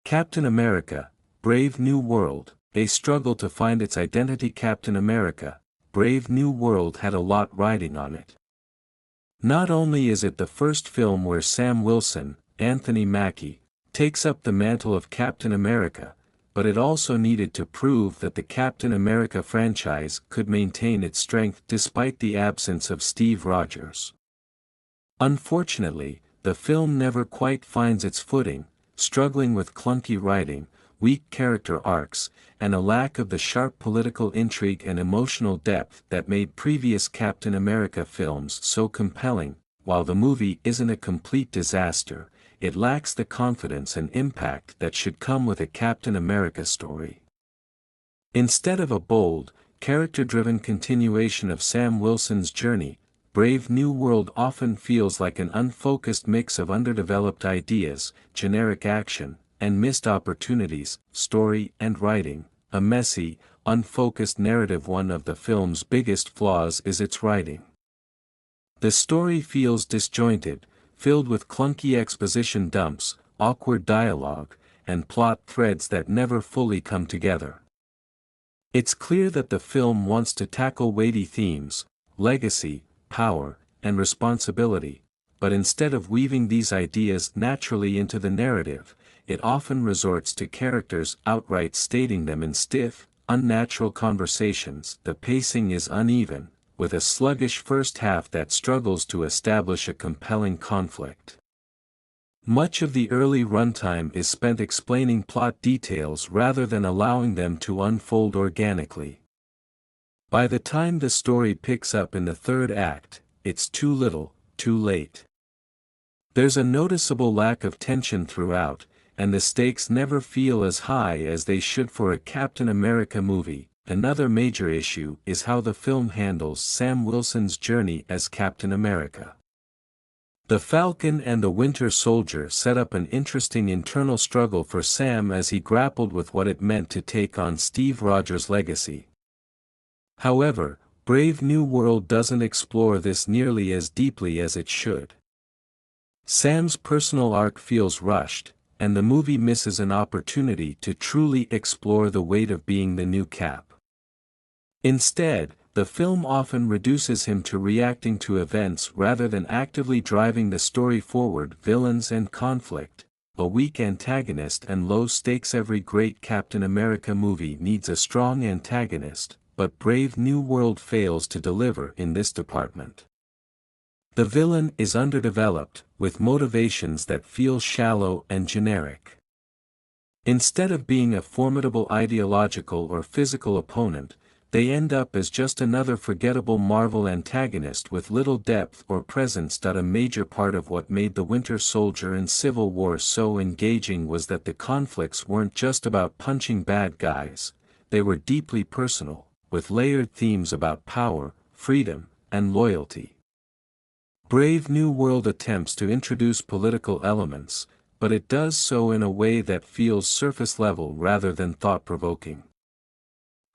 Captain America, Brave New World, a struggle to find its identity. Captain America, Brave New World had a lot riding on it. Not only is it the first film where Sam Wilson, Anthony Mackie, takes up the mantle of Captain America, but it also needed to prove that the Captain America franchise could maintain its strength despite the absence of Steve Rogers. Unfortunately, the film never quite finds its footing, struggling with clunky writing, weak character arcs, and a lack of the sharp political intrigue and emotional depth that made previous Captain America films so compelling. While the movie isn't a complete disaster, it lacks the confidence and impact that should come with a Captain America story. Instead of a bold, character-driven continuation of Sam Wilson's journey, Brave New World often feels like an unfocused mix of underdeveloped ideas, generic action, and missed opportunities. Story and writing, a messy, unfocused narrative. One of the film's biggest flaws is its writing. The story feels disjointed, filled with clunky exposition dumps, awkward dialogue, and plot threads that never fully come together. It's clear that the film wants to tackle weighty themes, legacy, power, and responsibility, but instead of weaving these ideas naturally into the narrative, it often resorts to characters outright stating them in stiff, unnatural conversations. The pacing is uneven, with a sluggish first half that struggles to establish a compelling conflict. Much of the early runtime is spent explaining plot details rather than allowing them to unfold organically. By the time the story picks up in the third act, it's too little, too late. There's a noticeable lack of tension throughout, and the stakes never feel as high as they should for a Captain America movie. Another major issue is how the film handles Sam Wilson's journey as Captain America. The Falcon and the Winter Soldier set up an interesting internal struggle for Sam as he grappled with what it meant to take on Steve Rogers' legacy. However, Brave New World doesn't explore this nearly as deeply as it should. Sam's personal arc feels rushed, and the movie misses an opportunity to truly explore the weight of being the new Cap. Instead, the film often reduces him to reacting to events rather than actively driving the story forward. Villains and conflict, a weak antagonist and low stakes. Every great Captain America movie needs a strong antagonist, but Brave New World fails to deliver in this department. The villain is underdeveloped, with motivations that feel shallow and generic. Instead of being a formidable ideological or physical opponent, they end up as just another forgettable Marvel antagonist with little depth or presence. A major part of what made The Winter Soldier and Civil War so engaging was that the conflicts weren't just about punching bad guys, they were deeply personal, with layered themes about power, freedom, and loyalty. Brave New World attempts to introduce political elements, but it does so in a way that feels surface level rather than thought-provoking.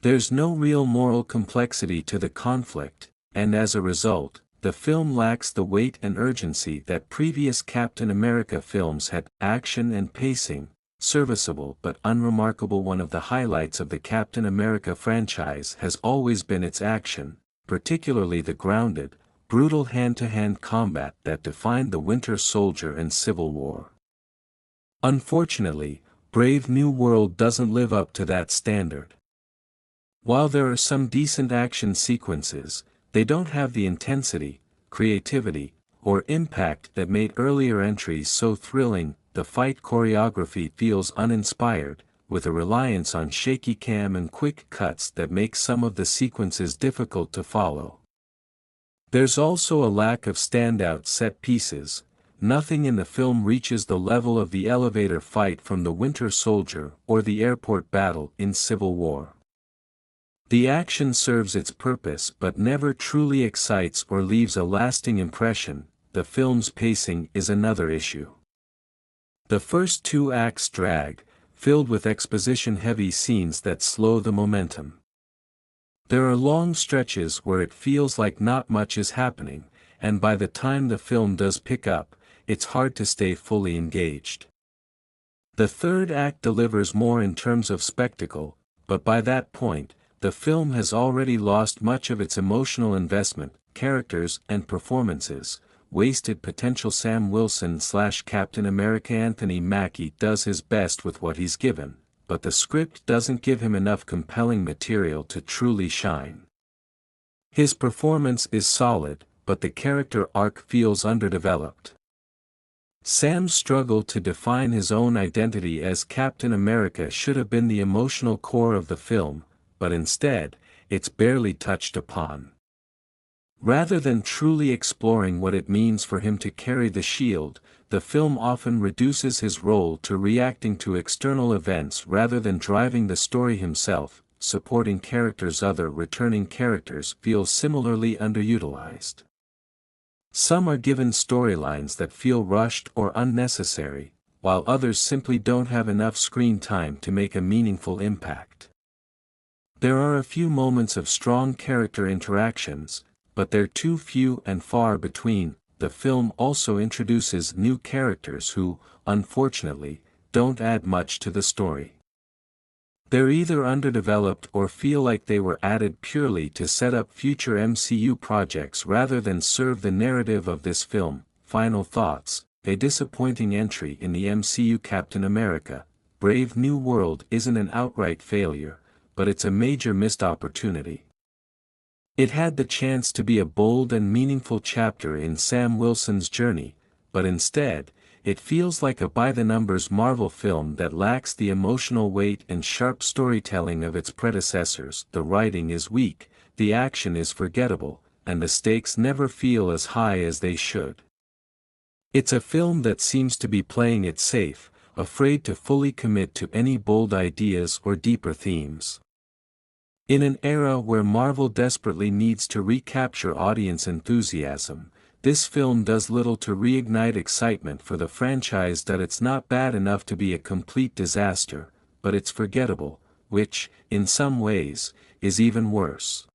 There's no real moral complexity to the conflict, and as a result, the film lacks the weight and urgency that previous Captain America films had. Action and pacing, serviceable but unremarkable. One of the highlights of the Captain America franchise has always been its action, particularly the grounded, brutal hand-to-hand combat that defined The Winter Soldier and Civil War. Unfortunately, Brave New World doesn't live up to that standard. While there are some decent action sequences, they don't have the intensity, creativity, or impact that made earlier entries so thrilling. The fight choreography feels uninspired, with a reliance on shaky cam and quick cuts that make some of the sequences difficult to follow. There's also a lack of standout set pieces. Nothing in the film reaches the level of the elevator fight from The Winter Soldier or the airport battle in Civil War. The action serves its purpose but never truly excites or leaves a lasting impression. The film's pacing is another issue. The first two acts drag, filled with exposition-heavy scenes that slow the momentum. There are long stretches where it feels like not much is happening, and by the time the film does pick up, it's hard to stay fully engaged. The third act delivers more in terms of spectacle, but by that point, the film has already lost much of its emotional investment, characters and performances. Wasted potential. Sam Wilson/Captain America Anthony Mackie does his best with what he's given, but the script doesn't give him enough compelling material to truly shine. His performance is solid, but the character arc feels underdeveloped. Sam's struggle to define his own identity as Captain America should have been the emotional core of the film, but instead, it's barely touched upon. Rather than truly exploring what it means for him to carry the shield, the film often reduces his role to reacting to external events rather than driving the story himself. Supporting characters. Other returning characters feel similarly underutilized. Some are given storylines that feel rushed or unnecessary, while others simply don't have enough screen time to make a meaningful impact. There are a few moments of strong character interactions, but they're too few and far between. The film also introduces new characters who, unfortunately, don't add much to the story. They're either underdeveloped or feel like they were added purely to set up future MCU projects rather than serve the narrative of this film. Final thoughts: a disappointing entry in the MCU. Captain America: Brave New World isn't an outright failure, but it's a major missed opportunity. It had the chance to be a bold and meaningful chapter in Sam Wilson's journey, but instead, it feels like a by-the-numbers Marvel film that lacks the emotional weight and sharp storytelling of its predecessors. The writing is weak, the action is forgettable, and the stakes never feel as high as they should. It's a film that seems to be playing it safe, afraid to fully commit to any bold ideas or deeper themes. In an era where Marvel desperately needs to recapture audience enthusiasm, this film does little to reignite excitement for the franchise. It's not bad enough to be a complete disaster, but it's forgettable, which, in some ways, is even worse.